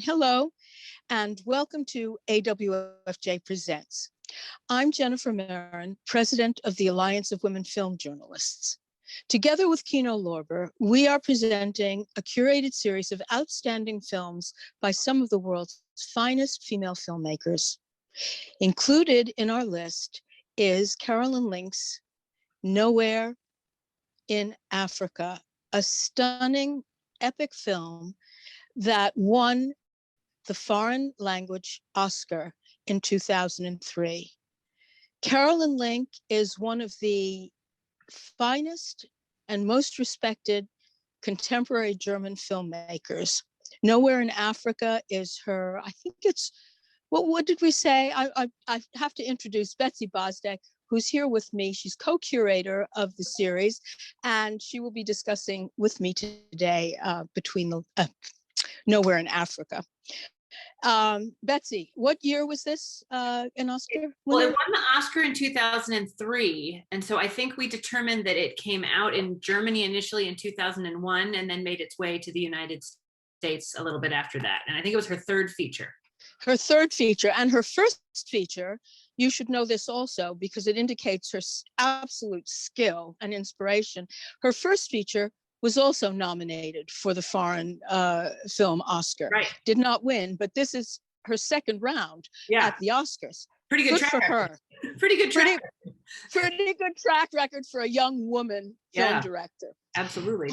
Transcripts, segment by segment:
Hello, and welcome to AWFJ Presents. I'm Jennifer Merin, president of the Alliance of Women Film Journalists. Together with Kino Lorber, we are presenting a curated series of outstanding films by some of the world's finest female filmmakers. Included in our list is Carolyn Link's Nowhere in Africa, a stunning epic film that won the Foreign Language Oscar in 2003. Carolyn Link is one of the finest and most respected contemporary German filmmakers. Nowhere in Africa is her, I think it's, what did we say? I have to introduce Betsy Bozdech, who's here with me. She's co-curator of the series, and she will be discussing with me today between the Nowhere in Africa. Betsy, what year was this an Oscar? Well, it won the Oscar in 2003. And so I think we determined that it came out in Germany initially in 2001 and then made its way to the United States a little bit after that. And I think it was her third feature. Her third feature, and her first feature, you should know this also because it indicates her absolute skill and inspiration. Her first feature was also nominated for the Foreign Film Oscar. Right. Did not win, but this is her second round at the Oscars. Pretty good track for record. her. Pretty good track record. Pretty good track record for a young woman film director. Absolutely.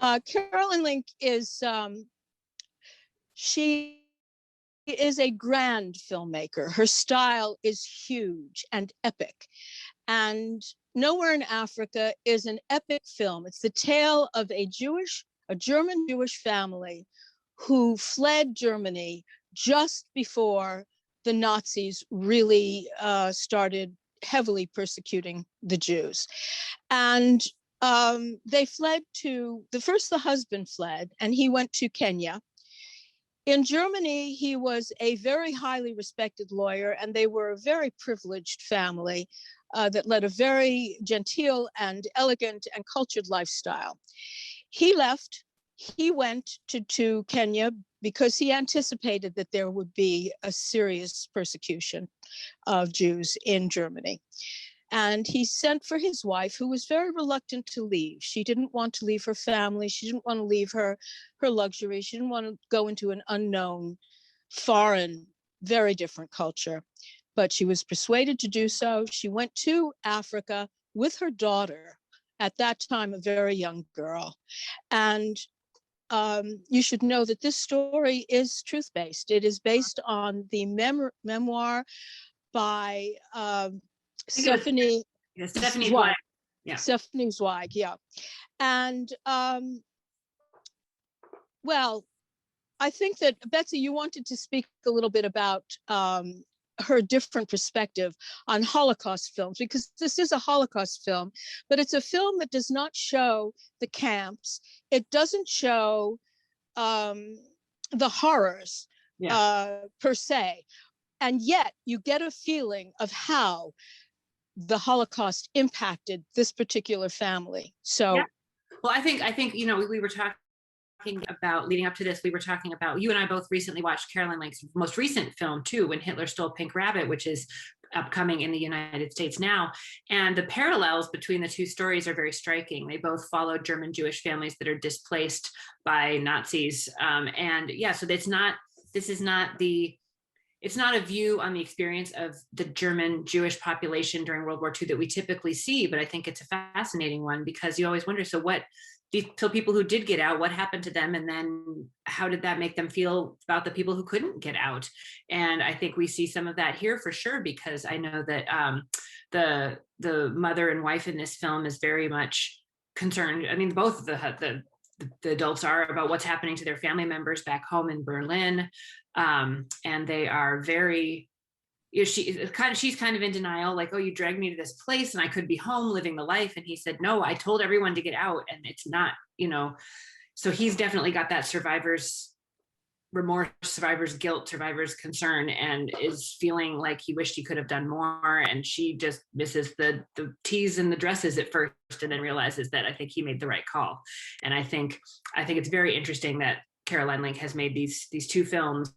Carolyn Link is, she is a grand filmmaker. Her style is huge and epic. And Nowhere in Africa is an epic film. It's the tale of a German Jewish family who fled Germany just before the Nazis really started heavily persecuting the Jews. And they fled the husband fled, and he went to Kenya. In Germany, he was a very highly respected lawyer, and they were a very privileged family that led a very genteel and elegant and cultured lifestyle. He left, he went to Kenya because he anticipated that there would be a serious persecution of Jews in Germany. And he sent for his wife, who was very reluctant to leave. She didn't want to leave her family. She didn't want to leave her luxury. She didn't want to go into an unknown, foreign, very different culture. But she was persuaded to do so. She went to Africa with her daughter, at that time, a very young girl. And you should know that this story is truth-based. It is based on the memoir by Stephanie Zweig. Stephanie Zweig, yeah. And well, I think that, Betsy, you wanted to speak a little bit about her different perspective on Holocaust films, because this is a Holocaust film, but it's a film that does not show the camps. It doesn't show the horrors per se. And yet you get a feeling of how the Holocaust impacted this particular family. So, well, I think, you know, we were talking about, leading up to this, we were talking about, you and I both recently watched Carolyn Link's most recent film too, When Hitler Stole Pink Rabbit, which is upcoming in the United States now. And the parallels between the two stories are very striking. They both follow German Jewish families that are displaced by Nazis. So it's not a view on the experience of the German Jewish population during World War II that we typically see, but I think it's a fascinating one because you always wonder, so people who did get out, what happened to them? And then how did that make them feel about the people who couldn't get out? And I think we see some of that here for sure, because I know that the mother and wife in this film is very much concerned. I mean, both the adults are, about what's happening to their family members back home in Berlin. And they are very, she's kind of in denial, like, oh, you dragged me to this place and I could be home living the life. And he said, no, I told everyone to get out, and it's not, so he's definitely got that survivor's remorse, survivor's guilt, survivor's concern, and is feeling like he wished he could have done more. And she just misses the teas and the dresses at first, and then realizes that I think he made the right call. And I think it's very interesting that Caroline Link has made these two films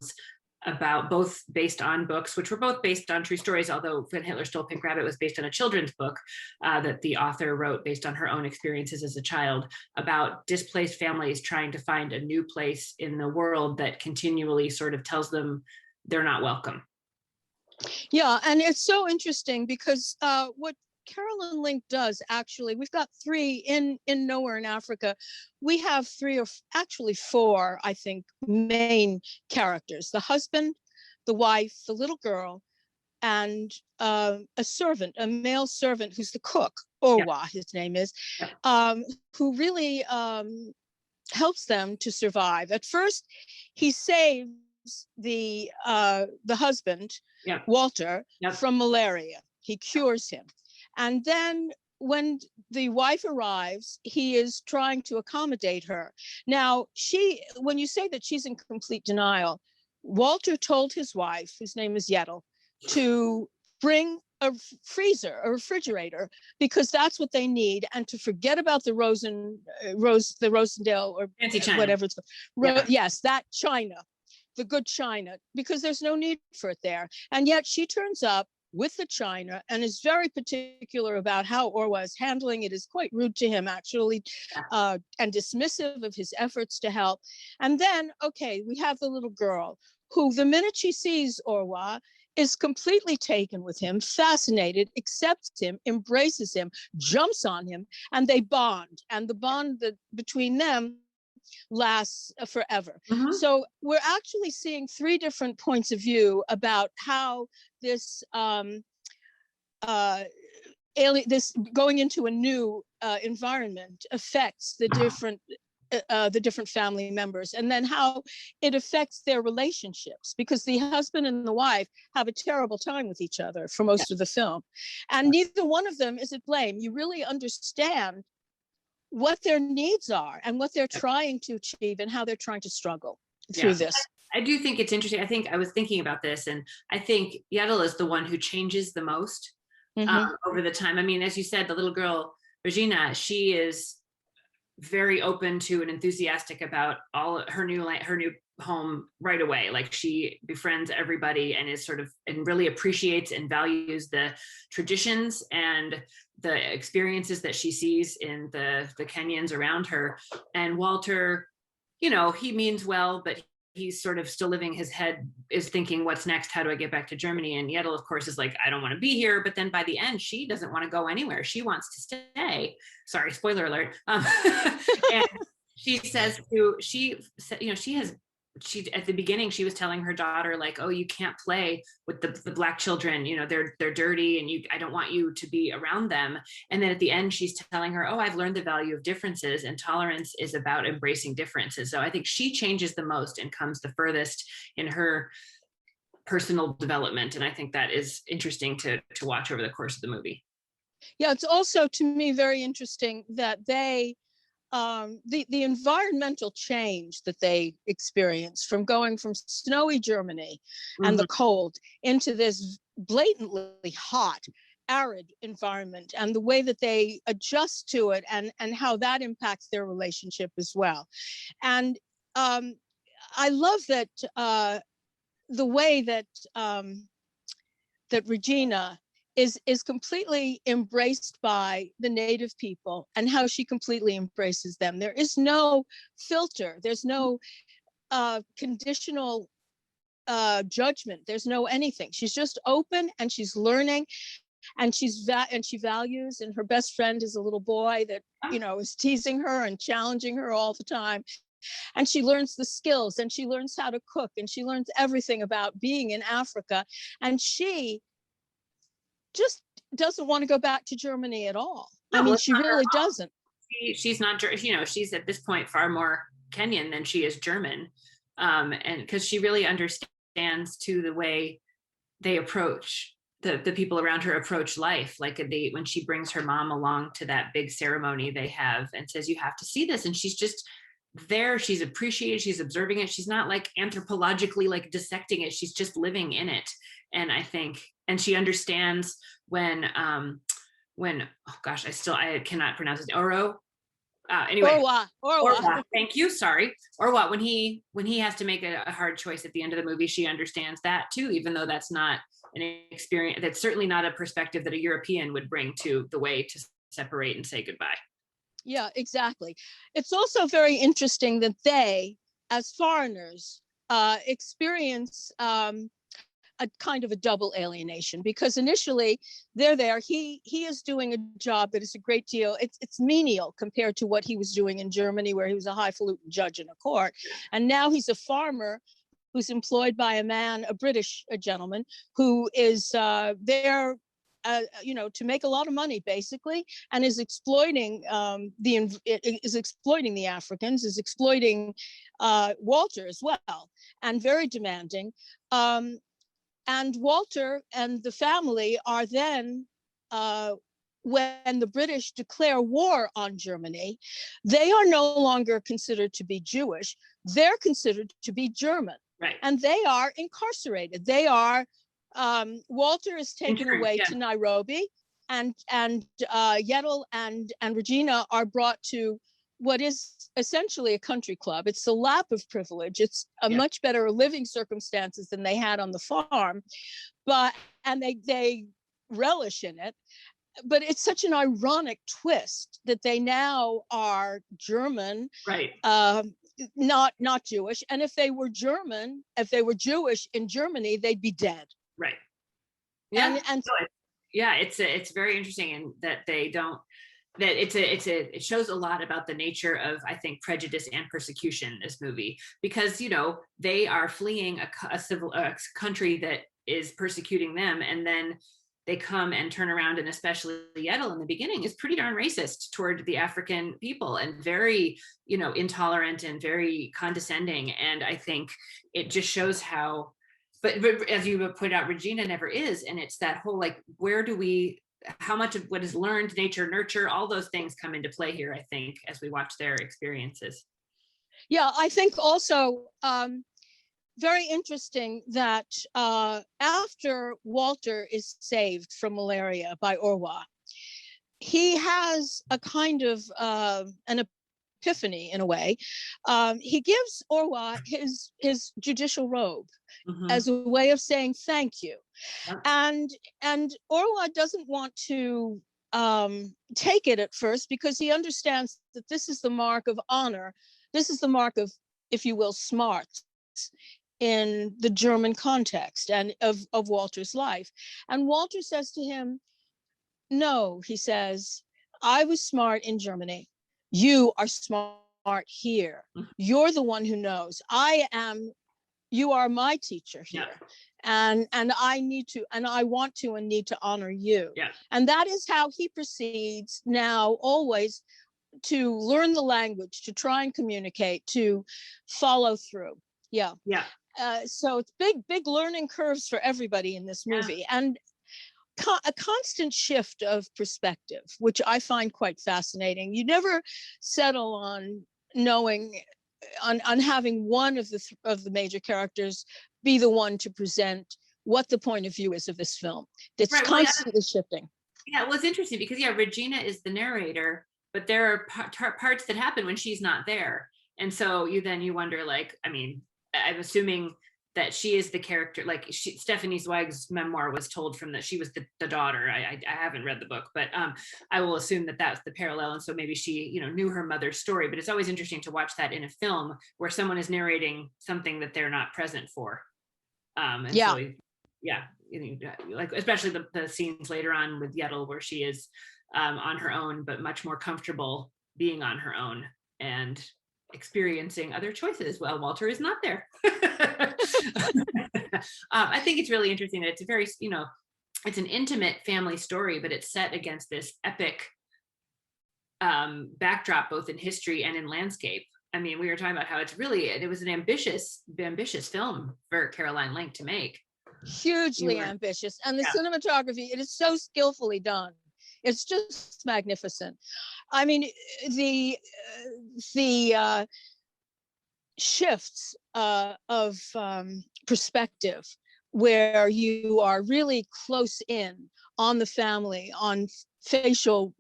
about, both based on books, which were both based on true stories, although When Hitler Stole Pink Rabbit was based on a children's book that the author wrote based on her own experiences as a child, about displaced families trying to find a new place in the world that continually sort of tells them they're not welcome. Yeah, and it's so interesting because what Caroline Link does, actually, we've got three in Nowhere in Africa. We have three, or actually four, I think, main characters: the husband, the wife, the little girl, and a servant, a male servant who's the cook, Orwa, his name is, who really helps them to survive. At first, he saves the husband, Walter, from malaria. He cures him. And then when the wife arrives, he is trying to accommodate her. Now, when you say that she's in complete denial, Walter told his wife, whose name is Yettel, to bring a freezer, a refrigerator, because that's what they need, and to forget about the Rosendale, or fancy china, whatever it's called. Yes, that china, the good china, because there's no need for it there. And yet she turns up with the china and is very particular about how Orwa is handling it. Is quite rude to him, actually, and dismissive of his efforts to help. And then, okay, we have the little girl who, the minute she sees Orwa, is completely taken with him, fascinated, accepts him, embraces him, jumps on him, and they bond. And the bond between them lasts forever. So we're actually seeing three different points of view about how this this going into a new environment affects the different family members, and then how it affects their relationships, because the husband and the wife have a terrible time with each other for most of the film, and neither one of them is at blame. You really understand what their needs are and what they're trying to achieve and how they're trying to struggle through this. I do think it's interesting. I think I was thinking about this, and I think Yettel is the one who changes the most over the time. I mean, as you said, the little girl, Regina, she is very open to and enthusiastic about all her new home right away. Like, she befriends everybody and is and really appreciates and values the traditions and the experiences that she sees in the Kenyans around her. And Walter, he means well, but he's sort of still living, his head is thinking, what's next? How do I get back to Germany? And Yettel, of course, is like, I don't want to be here. But then by the end, she doesn't want to go anywhere. She wants to stay. Sorry, spoiler alert. And she says at the beginning, she was telling her daughter, like, oh, you can't play with the black children, they're dirty, and I don't want you to be around them. And then at the end, she's telling her, oh, I've learned the value of differences, and tolerance is about embracing differences. So I think she changes the most and comes the furthest in her personal development. And I think that is interesting to watch over the course of the movie. Yeah, it's also, to me, very interesting that they the environmental change that they experience from going from snowy Germany and the cold into this blatantly hot, arid environment, and the way that they adjust to it, and how that impacts their relationship as well. And I love that the way that that Regina is completely embraced by the native people, and how she completely embraces them. There is no filter. There's no conditional judgment. There's no anything. She's just open, and she's learning, and she values. And her best friend is a little boy that is teasing her and challenging her all the time. And she learns the skills, and she learns how to cook, and she learns everything about being in Africa. And she just doesn't want to go back to Germany at all. No, I mean, she really doesn't. She's not, she's at this point far more Kenyan than she is German. And because she really understands too the way they approach, the people around her approach life. Like when she brings her mom along to that big ceremony they have and says, you have to see this. And she's just there, she's appreciated, she's observing it. She's not like anthropologically like dissecting it. She's just living in it. And I think, and she understands when oh gosh, I cannot pronounce it, Oro, Anyway, Orwa. Thank you. Sorry. Orwa, when he has to make a hard choice at the end of the movie, she understands that too, even though that's not an experience. That's certainly not a perspective that a European would bring to the way to separate and say goodbye. Yeah, exactly. It's also very interesting that they, as foreigners, experience a kind of a double alienation, because initially they're there. He is doing a job that is a great deal. It's menial compared to what he was doing in Germany, where he was a highfalutin judge in a court, and now he's a farmer who's employed by a British gentleman who is there. To make a lot of money, basically, and is exploiting the Africans, is exploiting Walter as well, and very demanding. And Walter and the family are then, when the British declare war on Germany, they are no longer considered to be Jewish. They're considered to be German, right? And they are incarcerated. They are. Walter is taken away to Nairobi, and Yettel and Regina are brought to what is essentially a country club. It's a lap of privilege. It's a much better living circumstances than they had on the farm, and they relish in it. But it's such an ironic twist that they now are German, right? Not Jewish. And if they were Jewish in Germany, they'd be dead. Right. Yeah. And it's very interesting, and that they don't. That it shows a lot about the nature of, I think, prejudice and persecution in this movie, because they are fleeing a country that is persecuting them, and then they come and turn around, and especially Yettel in the beginning is pretty darn racist toward the African people, and very intolerant and very condescending, and I think it just shows how. But as you point out, Regina never is, and it's that whole how much of what is learned, nature, nurture, all those things come into play here, I think, as we watch their experiences. Yeah, I think also very interesting that after Walter is saved from malaria by Orwa, he has a kind of an epiphany in a way. He gives Orwa his judicial robe as a way of saying thank you. And Orwa doesn't want to take it at first, because he understands that this is the mark of honor. This is the mark of, if you will, smarts in the German context and of Walter's life. And Walter says to him, no, he says, I was smart in Germany. You are smart here. You're the one who knows. You are my teacher here. And I need to, and I want to and need to honor you. And that is how he proceeds now, always, to learn the language, to try and communicate, to follow through. So it's big learning curves for everybody in this movie. And a constant shift of perspective, which I find quite fascinating. You never settle on knowing, on having one of the major characters be the one to present what the point of view is of this film. It's constantly shifting. Yeah, well, it's interesting because Regina is the narrator, but there are parts that happen when she's not there, and so you wonder, I'm assuming that she is the character, Stephanie Zweig's memoir was told from that she was the daughter. I haven't read the book, but I will assume that that's the parallel. And so maybe she, knew her mother's story, but it's always interesting to watch that in a film where someone is narrating something that they're not present for. Especially the scenes later on with Yettel, where she is on her own, but much more comfortable being on her own and experiencing other choices while Walter is not there. I think it's really interesting that it's a very, it's an intimate family story, but it's set against this epic backdrop, both in history and in landscape. I mean, we were talking about how it was an ambitious film for Caroline Link to make. Hugely ambitious. And the cinematography, it is so skillfully done. It's just magnificent. I mean, the shifts of perspective, where you are really close in on the family, on facial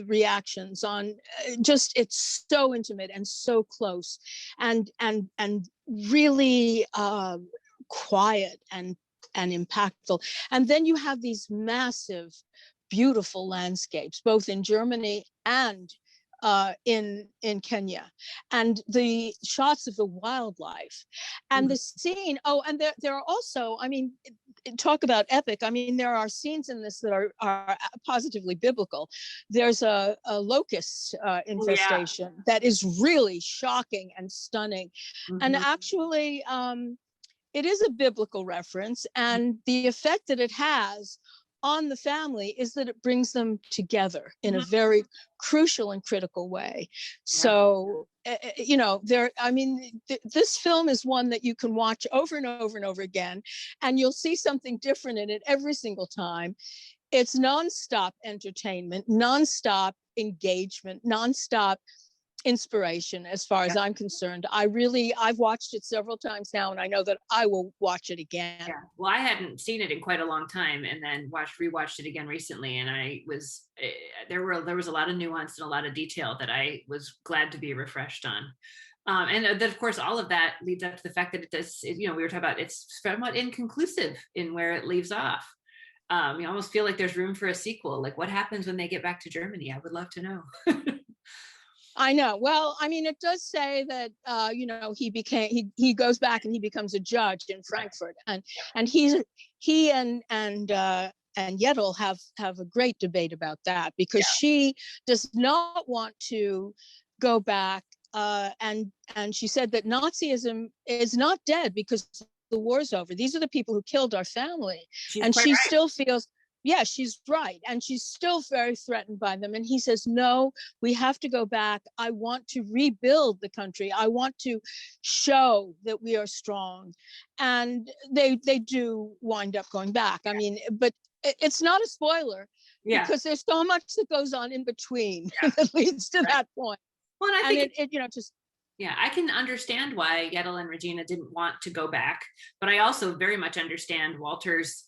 reactions on just, it's so intimate and so close and really quiet and impactful. And then you have these massive, beautiful landscapes, both in Germany and in Kenya, and the shots of the wildlife and the scene. Oh, and there are also, I mean, talk about epic. I mean, there are scenes in this that are positively biblical. There's a locust infestation that is really shocking and stunning. And actually, it is a biblical reference, and the effect that it has on the family is that it brings them together in a very crucial and critical way. So, you know, this film is one that you can watch over and over and over again, and you'll see something different in it every single time. It's nonstop entertainment, nonstop engagement, nonstop inspiration, as far as I'm concerned. I've watched it several times now, and I know that I will watch it again. Yeah. Well, I hadn't seen it in quite a long time, and then rewatched it again recently, and there was a lot of nuance and a lot of detail that I was glad to be refreshed on. And then, of course, all of that leads up to the fact that we were talking about, it's somewhat inconclusive in where it leaves off. You almost feel like there's room for a sequel. Like, what happens when they get back to Germany? I would love to know. I know. Well, I mean, it does say that he goes back and he becomes a judge in Frankfurt, and he and Yettel have a great debate about that, because she does not want to go back, and she said that Nazism is not dead because the war's over. These are the people who killed our family, and she still feels. Yeah, she's right. And she's still very threatened by them. And he says, no, we have to go back. I want to rebuild the country. I want to show that we are strong. And they do wind up going back. I mean, but it's not a spoiler, because there's so much that goes on in between that leads to that point. Well, and I think I can understand why Yettel and Regina didn't want to go back, but I also very much understand Walter's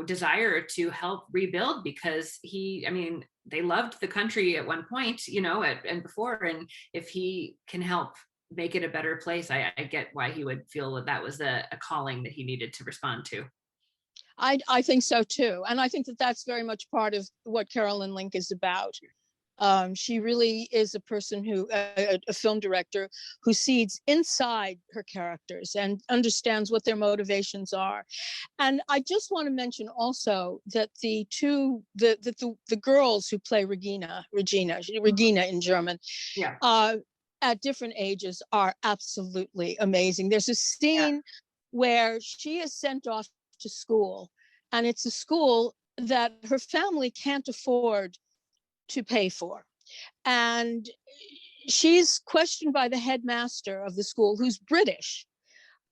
desire to help rebuild, because they loved the country at one point, and before, and if he can help make it a better place, I get why he would feel that was a calling that he needed to respond to. I think so too, and I think that that's very much part of what Carolyn Link is about. She really is a person a film director who sees inside her characters and understands what their motivations are. And I just want to mention also that the girls who play Regina in German, at different ages are absolutely amazing. There's a scene where she is sent off to school, and it's a school that her family can't afford to pay for. And she's questioned by the headmaster of the school, who's British,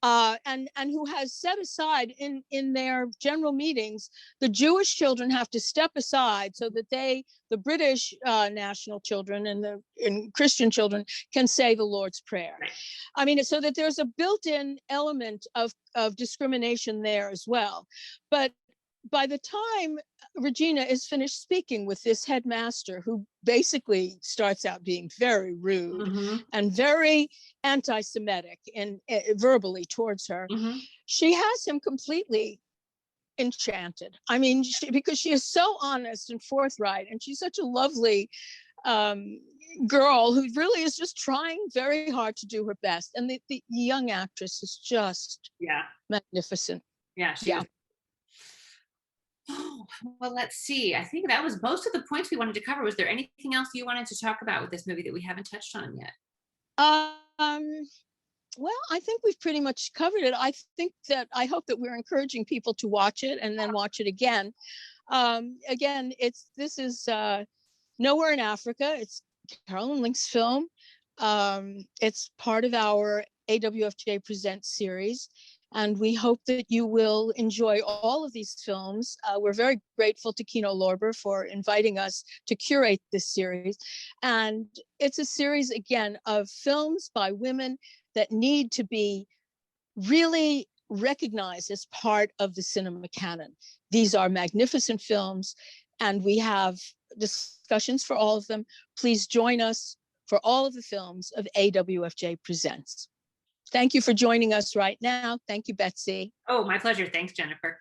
and who has set aside in their general meetings, the Jewish children have to step aside so that the British national children and Christian children can say the Lord's Prayer. Right. I mean, so that there's a built-in element of discrimination there as well. But by the time Regina is finished speaking with this headmaster, who basically starts out being very rude and very anti-Semitic and verbally towards her, she has him completely enchanted. I mean, because she is so honest and forthright, and she's such a lovely girl who really is just trying very hard to do her best. And the young actress is just magnificent. Yeah, she is. Oh, well, let's see. I think that was most of the points we wanted to cover. Was there anything else you wanted to talk about with this movie that we haven't touched on yet? Well, I think we've pretty much covered it. I hope that we're encouraging people to watch it and then watch it again. Again, this is Nowhere in Africa. It's Carolyn Link's film. It's part of our AWFJ Presents series. And we hope that you will enjoy all of these films. We're very grateful to Kino Lorber for inviting us to curate this series. And it's a series, again, of films by women that need to be really recognized as part of the cinema canon. These are magnificent films, and we have discussions for all of them. Please join us for all of the films of AWFJ Presents. Thank you for joining us right now. Thank you, Betsy. Oh, my pleasure. Thanks, Jennifer.